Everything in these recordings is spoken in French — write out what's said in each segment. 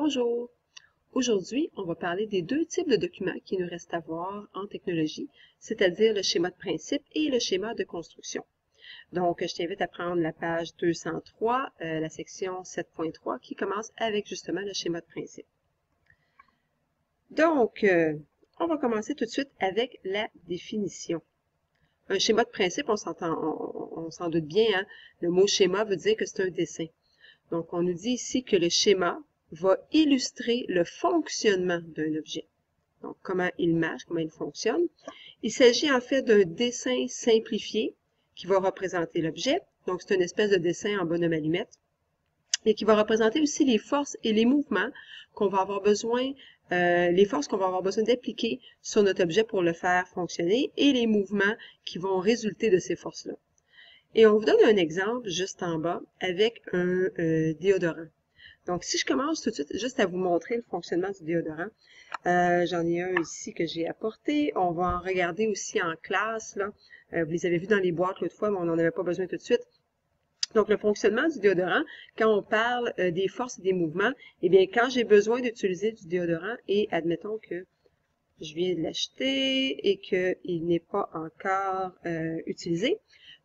Bonjour! Aujourd'hui, on va parler des deux types de documents qui nous restent à voir en technologie, c'est-à-dire le schéma de principe et le schéma de construction. Donc, je t'invite à prendre la page 203, la section 7.3, qui commence avec justement le schéma de principe. Donc, on va commencer tout de suite avec la définition. Un schéma de principe, on s'en doute bien, hein? Le mot schéma veut dire que c'est un dessin. Donc, on nous dit ici que le schéma va illustrer le fonctionnement d'un objet. Donc, comment il marche, comment il fonctionne. Il s'agit en fait d'un dessin simplifié qui va représenter l'objet. Donc, c'est une espèce de dessin en bonhomme allumette et qui va représenter aussi les forces et les mouvements qu'on va avoir besoin, les forces qu'on va avoir besoin d'appliquer sur notre objet pour le faire fonctionner et les mouvements qui vont résulter de ces forces-là. Et on vous donne un exemple juste en bas avec un déodorant. Donc, si je commence tout de suite juste à vous montrer le fonctionnement du déodorant, j'en ai un ici que j'ai apporté. On va en regarder aussi en classe, là. Vous les avez vus dans les boîtes l'autre fois, mais on n'en avait pas besoin tout de suite. Donc, le fonctionnement du déodorant, quand on parle des forces et des mouvements, eh bien, quand j'ai besoin d'utiliser du déodorant, et admettons que je viens de l'acheter et qu'il n'est pas encore utilisé.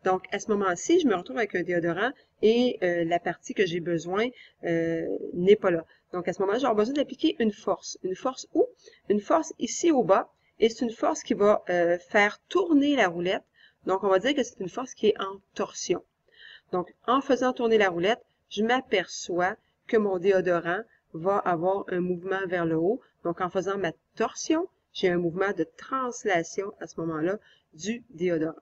Donc, à ce moment-ci, je me retrouve avec un déodorant et la partie que j'ai besoin n'est pas là. Donc, à ce moment-là, j'aurai besoin d'appliquer une force. Une force où? Une force ici au bas, et c'est une force qui va faire tourner la roulette. Donc, on va dire que c'est une force qui est en torsion. Donc, en faisant tourner la roulette, je m'aperçois que mon déodorant va avoir un mouvement vers le haut. Donc, en faisant ma torsion, j'ai un mouvement de translation à ce moment-là du déodorant.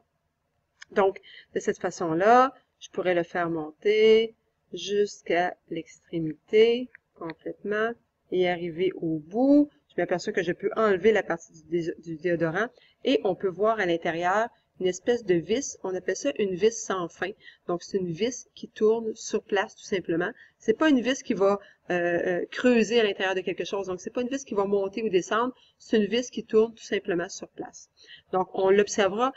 Donc, de cette façon-là, je pourrais le faire monter jusqu'à l'extrémité complètement et arriver au bout. Je m'aperçois que je peux enlever la partie du déodorant et on peut voir à l'intérieur une espèce de vis. On appelle ça une vis sans fin. Donc, c'est une vis qui tourne sur place tout simplement. C'est pas une vis qui va creuser à l'intérieur de quelque chose. Donc, c'est pas une vis qui va monter ou descendre. C'est une vis qui tourne tout simplement sur place. Donc, on l'observera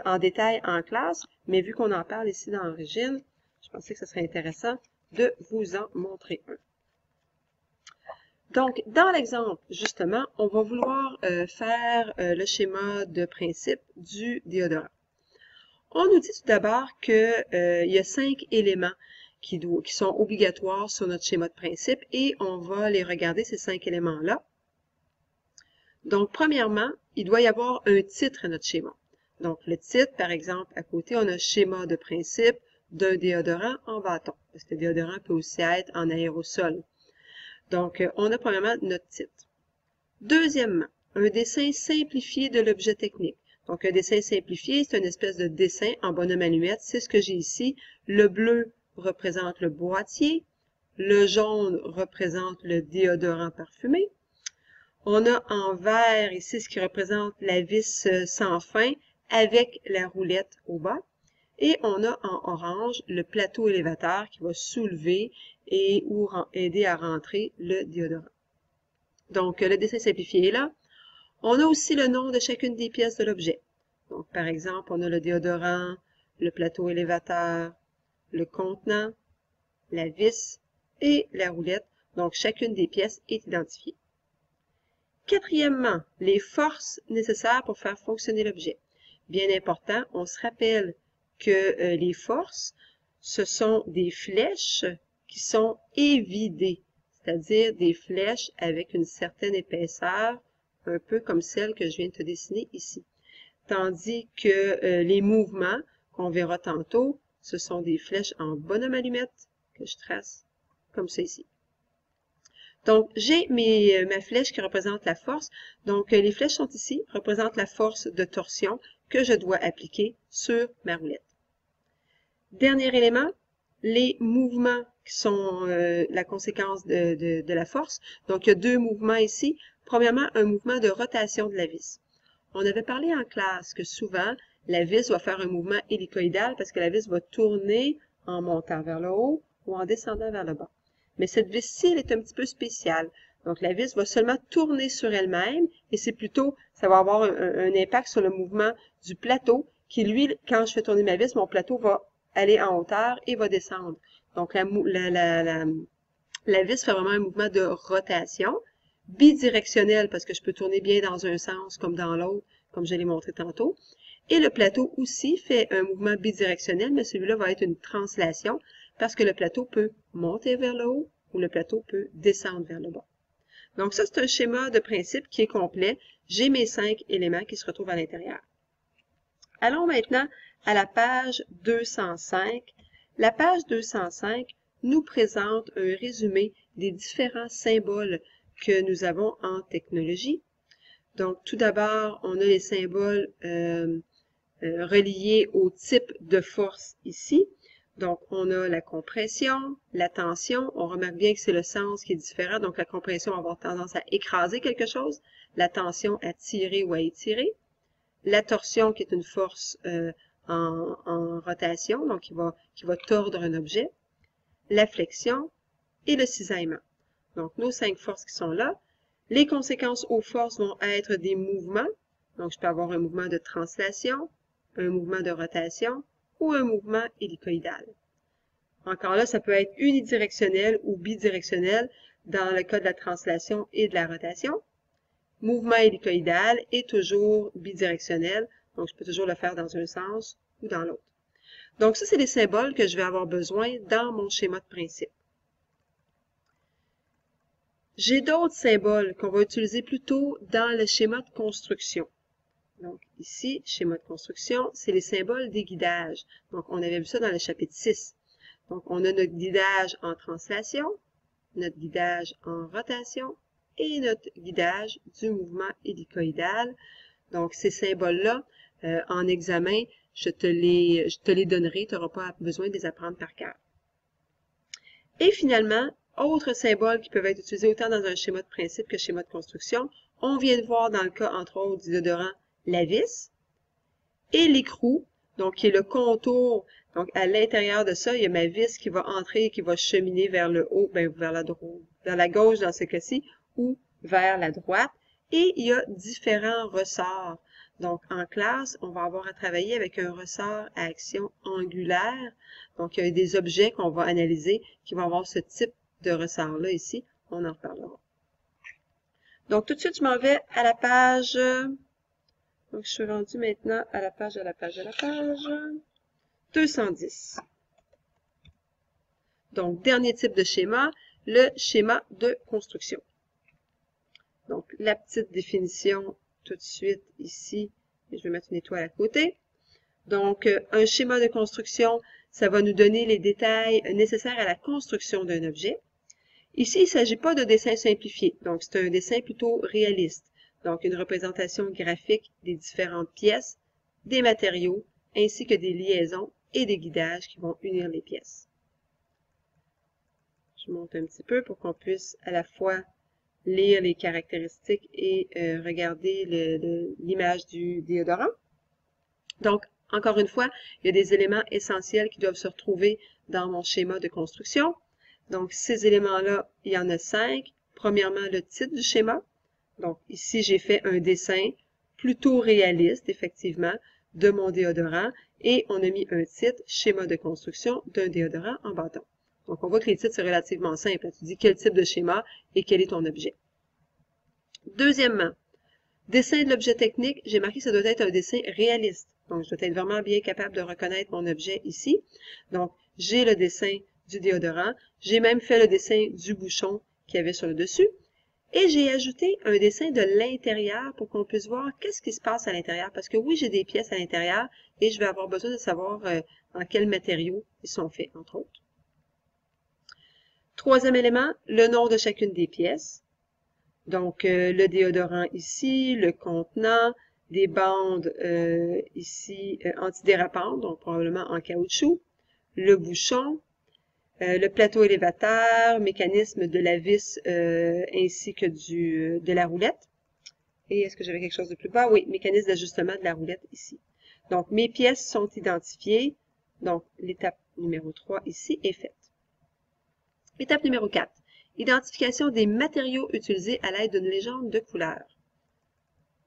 en détail en classe, mais vu qu'on en parle ici dans l'origine, je pensais que ce serait intéressant de vous en montrer un. Donc, dans l'exemple, justement, on va vouloir faire le schéma de principe du déodorant. On nous dit tout d'abord qu'il y a 5 éléments qui sont obligatoires sur notre schéma de principe et on va les regarder, ces 5 éléments-là. Donc, premièrement, il doit y avoir un titre à notre schéma. Donc, le titre, par exemple, à côté, on a schéma de principe d'un déodorant en bâton, parce que le déodorant peut aussi être en aérosol. Donc, on a premièrement notre titre. Deuxièmement, un dessin simplifié de l'objet technique. Donc, un dessin simplifié, c'est une espèce de dessin en bonhomme allumette. C'est ce que j'ai ici. Le bleu représente le boîtier. Le jaune représente le déodorant parfumé. On a en vert ici ce qui représente la vis sans fin avec la roulette au bas. Et on a en orange le plateau élévateur qui va soulever et ou aider à rentrer le déodorant. Donc, le dessin simplifié est là. On a aussi le nom de chacune des pièces de l'objet. Donc, par exemple, on a le déodorant, le plateau élévateur, le contenant, la vis et la roulette. Donc, chacune des pièces est identifiée. Quatrièmement, les forces nécessaires pour faire fonctionner l'objet. Bien important, on se rappelle que les forces, ce sont des flèches qui sont évidées, c'est-à-dire des flèches avec une certaine épaisseur, un peu comme celle que je viens de te dessiner ici. Tandis que les mouvements qu'on verra tantôt, ce sont des flèches en bonhomme allumette que je trace comme ça ici. Donc, j'ai ma flèche qui représente la force. Donc, les flèches sont ici, représentent la force de torsion que je dois appliquer sur ma roulette. Dernier élément, les mouvements qui sont la conséquence de la force. Donc, il y a deux mouvements ici. Premièrement, un mouvement de rotation de la vis. On avait parlé en classe que souvent, la vis va faire un mouvement hélicoïdal parce que la vis va tourner en montant vers le haut ou en descendant vers le bas. Mais cette vis-ci, elle est un petit peu spéciale. Donc, la vis va seulement tourner sur elle-même et c'est plutôt, ça va avoir un impact sur le mouvement du plateau qui, lui, quand je fais tourner ma vis, mon plateau va aller en hauteur et va descendre. Donc, La vis fait vraiment un mouvement de rotation. Bidirectionnel, parce que je peux tourner bien dans un sens comme dans l'autre, comme je l'ai montré tantôt. Et le plateau aussi fait un mouvement bidirectionnel, mais celui-là va être une translation, parce que le plateau peut monter vers le haut ou le plateau peut descendre vers le bas. Donc ça, c'est un schéma de principe qui est complet. J'ai mes 5 éléments qui se retrouvent à l'intérieur. Allons maintenant à la page 205. La page 205 nous présente un résumé des différents symboles que nous avons en technologie. Donc, tout d'abord, on a les symboles reliés au type de force ici. Donc, on a la compression, la tension. On remarque bien que c'est le sens qui est différent. Donc, la compression va avoir tendance à écraser quelque chose, la tension à tirer ou à étirer. La torsion qui est une force en rotation, donc qui va tordre un objet. La flexion et le cisaillement. Donc, nos 5 forces qui sont là. Les conséquences aux forces vont être des mouvements. Donc, je peux avoir un mouvement de translation, un mouvement de rotation ou un mouvement hélicoïdal. Encore là, ça peut être unidirectionnel ou bidirectionnel dans le cas de la translation et de la rotation. Mouvement hélicoïdal est toujours bidirectionnel, donc je peux toujours le faire dans un sens ou dans l'autre. Donc ça, c'est les symboles que je vais avoir besoin dans mon schéma de principe. J'ai d'autres symboles qu'on va utiliser plutôt dans le schéma de construction. Donc ici, schéma de construction, c'est les symboles des guidages. Donc on avait vu ça dans le chapitre 6. Donc on a notre guidage en translation, notre guidage en rotation et notre guidage du mouvement hélicoïdal. Donc ces symboles-là, en examen, je te les donnerai, tu n'auras pas besoin de les apprendre par cœur. Et finalement, autres symboles qui peuvent être utilisés autant dans un schéma de principe que schéma de construction, on vient de voir dans le cas, entre autres, du déodorant, la vis et l'écrou, donc qui est le contour. Donc, à l'intérieur de ça, il y a ma vis qui va entrer et qui va cheminer vers le haut, vers la gauche dans ce cas-ci, ou vers la droite. Et il y a différents ressorts. Donc, en classe, on va avoir à travailler avec un ressort à action angulaire. Donc, il y a des objets qu'on va analyser qui vont avoir ce type de ressort-là ici. On en reparlera. Donc, tout de suite, je m'en vais à la page... Donc, je suis rendue maintenant à la page 210. Donc, dernier type de schéma, le schéma de construction. Donc, la petite définition tout de suite ici, et je vais mettre une étoile à côté. Donc, un schéma de construction, ça va nous donner les détails nécessaires à la construction d'un objet. Ici, il ne s'agit pas de dessin simplifié, donc c'est un dessin plutôt réaliste. Donc, une représentation graphique des différentes pièces, des matériaux, ainsi que des liaisons et des guidages qui vont unir les pièces. Je monte un petit peu pour qu'on puisse à la fois lire les caractéristiques et regarder l'image du déodorant. Donc, encore une fois, il y a des éléments essentiels qui doivent se retrouver dans mon schéma de construction. Donc, ces éléments-là, il y en a 5. Premièrement, le titre du schéma. Donc, ici, j'ai fait un dessin plutôt réaliste, effectivement, de mon déodorant. Et on a mis un titre, schéma de construction d'un déodorant en bâton. Donc, on voit que les titres, c'est relativement simple. Tu dis quel type de schéma et quel est ton objet. Deuxièmement, dessin de l'objet technique, j'ai marqué que ça doit être un dessin réaliste. Donc, je dois être vraiment bien capable de reconnaître mon objet ici. Donc, j'ai le dessin du déodorant. J'ai même fait le dessin du bouchon qu'il y avait sur le dessus. Et j'ai ajouté un dessin de l'intérieur pour qu'on puisse voir qu'est-ce qui se passe à l'intérieur. Parce que oui, j'ai des pièces à l'intérieur et je vais avoir besoin de savoir en quels matériaux ils sont faits, entre autres. Troisième élément, le nom de chacune des pièces. Donc, le déodorant ici, le contenant, des bandes ici antidérapantes, donc probablement en caoutchouc, le bouchon, le plateau élévateur, mécanisme de la vis ainsi que de la roulette. Et est-ce que j'avais quelque chose de plus bas? Oui, mécanisme d'ajustement de la roulette ici. Donc, mes pièces sont identifiées. Donc, l'étape numéro 3 ici est faite. Étape numéro 4. Identification des matériaux utilisés à l'aide d'une légende de couleur.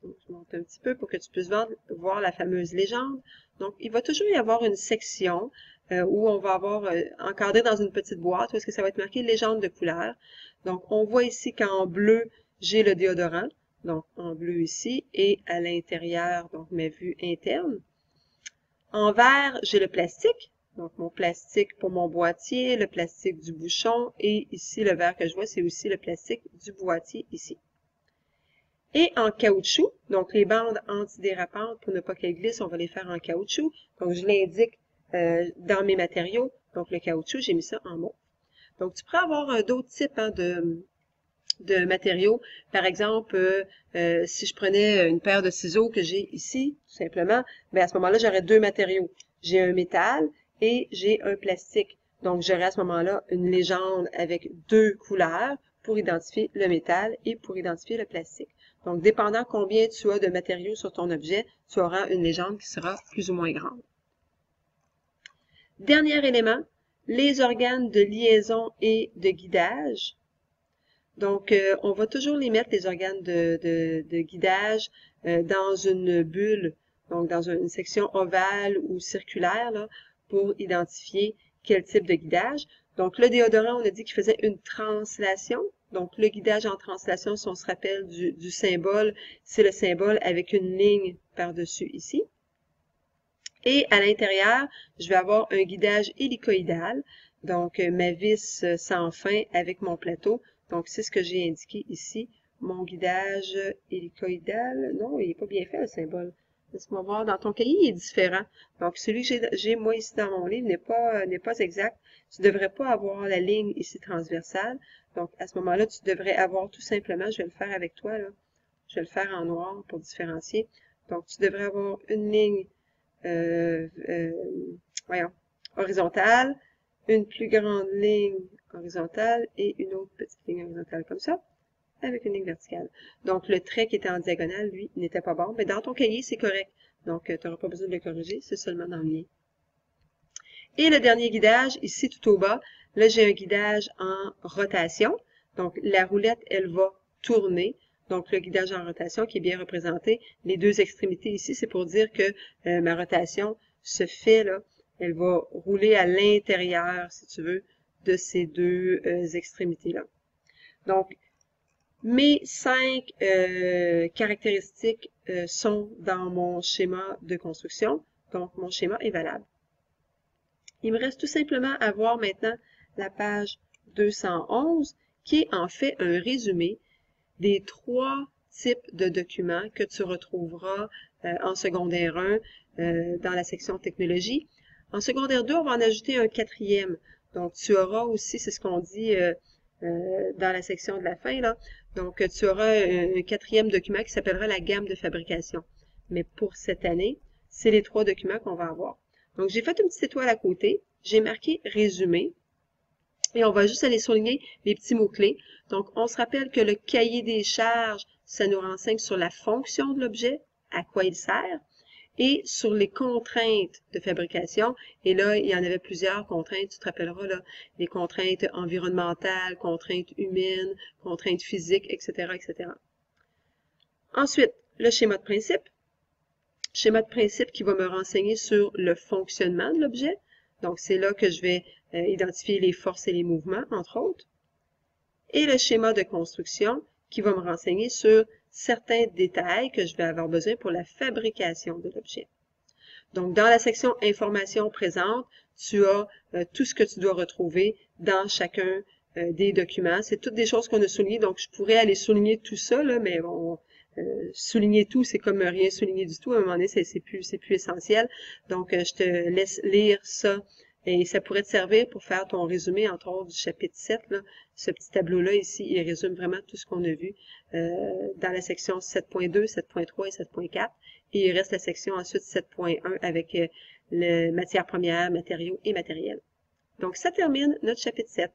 Donc, je monte un petit peu pour que tu puisses voir la fameuse légende. Donc, il va toujours y avoir une section où on va avoir encadré dans une petite boîte, où est-ce que ça va être marqué légende de couleur. Donc, on voit ici qu'en bleu, j'ai le déodorant, donc en bleu ici, et à l'intérieur, donc ma vue interne. En vert, j'ai le plastique, donc mon plastique pour mon boîtier, le plastique du bouchon, et ici, le vert que je vois, c'est aussi le plastique du boîtier ici. Et en caoutchouc, donc les bandes antidérapantes, pour ne pas qu'elles glissent, on va les faire en caoutchouc. Donc, je l'indique dans mes matériaux. Donc, le caoutchouc, j'ai mis ça en mauve. Donc, tu pourrais avoir d'autres types de matériaux. Par exemple, si je prenais une paire de ciseaux que j'ai ici, tout simplement, bien à ce moment-là, j'aurais deux matériaux. J'ai un métal et j'ai un plastique. Donc, j'aurais à ce moment-là une légende avec deux couleurs pour identifier le métal et pour identifier le plastique. Donc, dépendant combien tu as de matériaux sur ton objet, tu auras une légende qui sera plus ou moins grande. Dernier élément, les organes de liaison et de guidage. Donc, on va toujours les mettre, les organes de guidage, dans une bulle, donc dans une section ovale ou circulaire, là, pour identifier quel type de guidage. Donc, le déodorant, on a dit qu'il faisait une translation. Donc, le guidage en translation, si on se rappelle du symbole, c'est le symbole avec une ligne par-dessus ici. Et à l'intérieur, je vais avoir un guidage hélicoïdal, donc ma vis sans fin avec mon plateau. Donc, c'est ce que j'ai indiqué ici, mon guidage hélicoïdal. Non, il n'est pas bien fait, le symbole. Laisse-moi voir, dans ton cahier, il est différent. Donc, celui que j'ai moi ici dans mon livre n'est pas exact. Tu ne devrais pas avoir la ligne ici transversale. Donc, à ce moment-là, tu devrais avoir tout simplement, je vais le faire avec toi, là. Je vais le faire en noir pour différencier. Donc, tu devrais avoir une ligne horizontale, une plus grande ligne horizontale et une autre petite ligne horizontale comme ça, avec une ligne verticale. Donc, le trait qui était en diagonale, lui, n'était pas bon, mais dans ton cahier, c'est correct. Donc, tu n'auras pas besoin de le corriger, c'est seulement dans le mien. Et le dernier guidage, ici tout au bas, là, j'ai un guidage en rotation. Donc, la roulette, elle va tourner. Donc, le guidage en rotation qui est bien représenté. Les deux extrémités ici, c'est pour dire que ma rotation se fait, là, elle va rouler à l'intérieur, si tu veux, de ces deux extrémités-là. Donc, mes 5 caractéristiques sont dans mon schéma de construction. Donc, mon schéma est valable. Il me reste tout simplement à voir maintenant la page 211, qui est en fait un résumé des 3 types de documents que tu retrouveras en secondaire 1 dans la section technologie. En secondaire 2, on va en ajouter un 4e. Donc, tu auras aussi, c'est ce qu'on dit dans la section de la fin, là. Donc, tu auras un 4e document qui s'appellera la gamme de fabrication. Mais pour cette année, c'est les 3 documents qu'on va avoir. Donc, j'ai fait une petite étoile à côté. J'ai marqué « Résumé ». Et on va juste aller souligner les petits mots-clés. Donc, on se rappelle que le cahier des charges, ça nous renseigne sur la fonction de l'objet, à quoi il sert, et sur les contraintes de fabrication. Et là, il y en avait plusieurs contraintes, tu te rappelleras, là, les contraintes environnementales, contraintes humaines, contraintes physiques, etc., etc. Ensuite, le schéma de principe. Schéma de principe qui va me renseigner sur le fonctionnement de l'objet. Donc, c'est là que je vais identifier les forces et les mouvements, entre autres. Et le schéma de construction qui va me renseigner sur certains détails que je vais avoir besoin pour la fabrication de l'objet. Donc, dans la section « Informations présentes », tu as tout ce que tu dois retrouver dans chacun des documents. C'est toutes des choses qu'on a soulignées, donc je pourrais aller souligner tout ça, là, mais bon, souligner tout, c'est comme rien souligner du tout. À un moment donné, c'est plus essentiel. Donc, je te laisse lire ça et ça pourrait te servir pour faire ton résumé, entre autres, du chapitre 7. Là. Ce petit tableau-là ici, il résume vraiment tout ce qu'on a vu dans la section 7.2, 7.3 et 7.4. Et il reste la section ensuite 7.1 avec les matières premières, matériaux et matériels. Donc, ça termine notre chapitre 7.